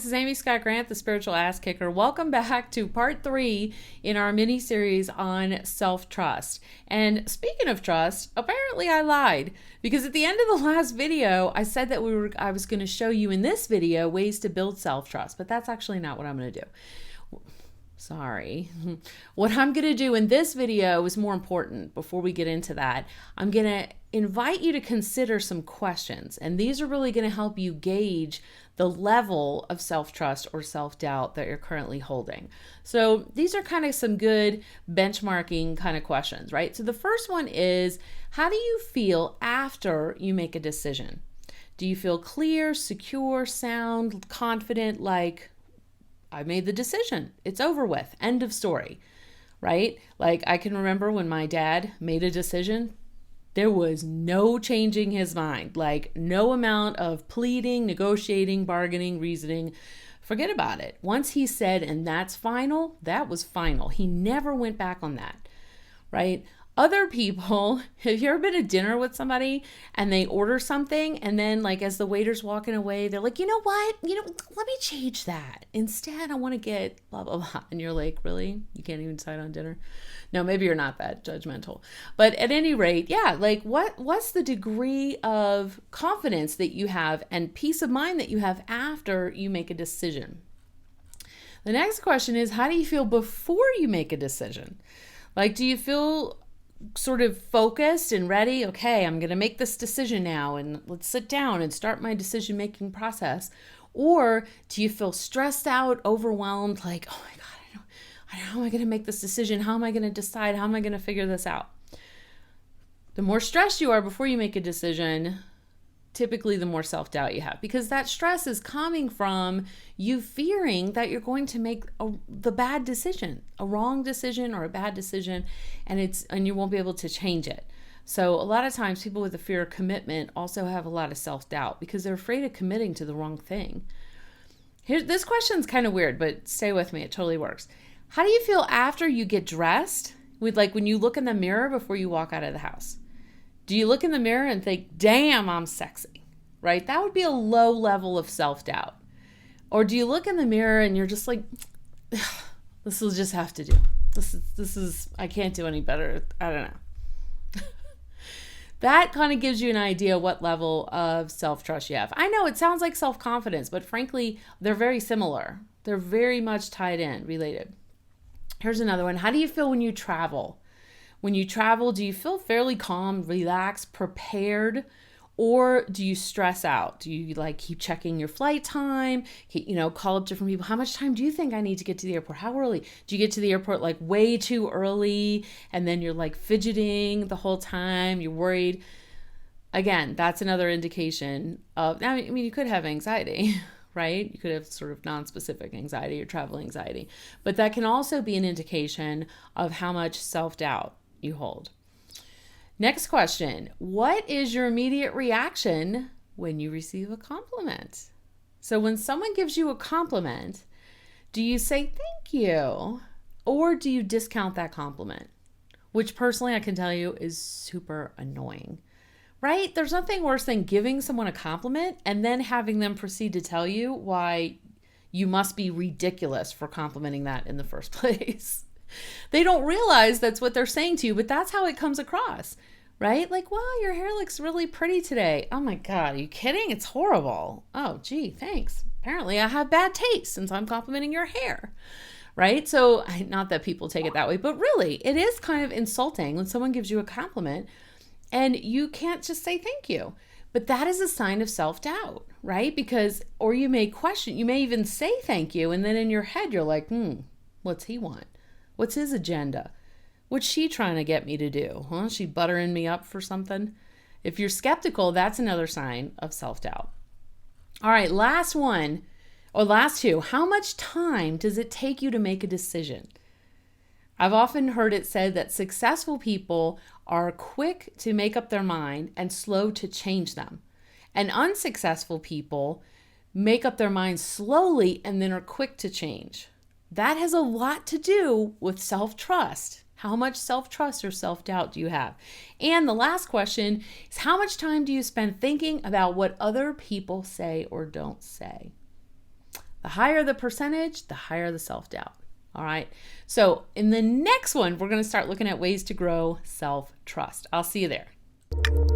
this is Amy Scott Grant, the Spiritual Ass Kicker. Welcome back to part 3 in our mini series on self-trust. And speaking of trust, apparently I lied, because at the end of the last video, I said that I was going to show you in this video ways to build self-trust, but that's actually not what I'm going to do. Sorry. What I'm going to do in this video is more important. Before we get into that, I'm going to invite you to consider some questions. And these are really going to help you gauge the level of self-trust or self-doubt that you're currently holding. So these are kind of some good benchmarking kind of questions, right? So the first one is, how do you feel after you make a decision? Do you feel clear, secure, sound, confident, like, I made the decision, it's over with, end of story, right? Like, I can remember when my dad made a decision, there was no changing his mind, like no amount of pleading, negotiating, bargaining, reasoning. Forget about it. Once he said, and that's final, that was final. He never went back on that, right? Other people, have you ever been to dinner with somebody and they order something and then, like, as the waiter's walking away, they're like, you know what? Let me change that. Instead, I want to get blah, blah, blah. And you're like, really? You can't even decide on dinner? No, maybe you're not that judgmental. But at any rate, yeah, like what's the degree of confidence that you have and peace of mind that you have after you make a decision? The next question is, how do you feel before you make a decision? Like, do you feel sort of focused and ready? Okay, I'm going to make this decision now and let's sit down and start my decision-making process. Or do you feel stressed out, overwhelmed, like, oh my God, how am I going to make this decision? How am I going to decide? How am I going to figure this out? The more stressed you are before you make a decision, typically the more self-doubt you have, because that stress is coming from you fearing that you're going to make the bad decision, a wrong decision or a bad decision, and you won't be able to change it. So a lot of times people with a fear of commitment also have a lot of self-doubt because they're afraid of committing to the wrong thing. This question's kind of weird, but stay with me. It totally works. How do you feel after you get dressed? Like when you look in the mirror before you walk out of the house? Do you look in the mirror and think, damn, I'm sexy, right? That would be a low level of self-doubt. Or do you look in the mirror and you're just like, this will just have to do. This is, I can't do any better. I don't know. That kind of gives you an idea what level of self-trust you have. I know it sounds like self-confidence, but frankly, they're very similar. They're very much tied in, related. Here's another one. How do you feel when you travel? When you travel, do you feel fairly calm, relaxed, prepared, or do you stress out? Do you keep checking your flight time? Call up different people. How much time do you think I need to get to the airport? How early? Do you get to the airport like way too early and then you're like fidgeting the whole time? You're worried. Again, that's another indication of, I mean, you could have anxiety. Right? You could have sort of non-specific anxiety or travel anxiety, but that can also be an indication of how much self-doubt you hold. Next question. What is your immediate reaction when you receive a compliment? So when someone gives you a compliment, do you say thank you or do you discount that compliment? Which personally I can tell you is super annoying. Right? There's nothing worse than giving someone a compliment and then having them proceed to tell you why you must be ridiculous for complimenting that in the first place. They don't realize that's what they're saying to you, but that's how it comes across, right? Like, wow, your hair looks really pretty today. Oh my God, are you kidding? It's horrible. Oh, gee, thanks. Apparently I have bad taste since I'm complimenting your hair. Right? So not that people take it that way, but really it is kind of insulting when someone gives you a compliment and you can't just say thank you. But that is a sign of self-doubt, right? Or you may question, you may even say thank you. And then in your head, you're like, what's he want? What's his agenda? What's she trying to get me to do? Huh? Is she buttering me up for something? If you're skeptical, that's another sign of self-doubt. All right, last two. How much time does it take you to make a decision? I've often heard it said that successful people are quick to make up their mind and slow to change them. And unsuccessful people make up their minds slowly and then are quick to change. That has a lot to do with self-trust. How much self-trust or self-doubt do you have? And the last question is, how much time do you spend thinking about what other people say or don't say? The higher the percentage, the higher the self-doubt. All right. So in the next one, we're going to start looking at ways to grow self-trust. I'll see you there.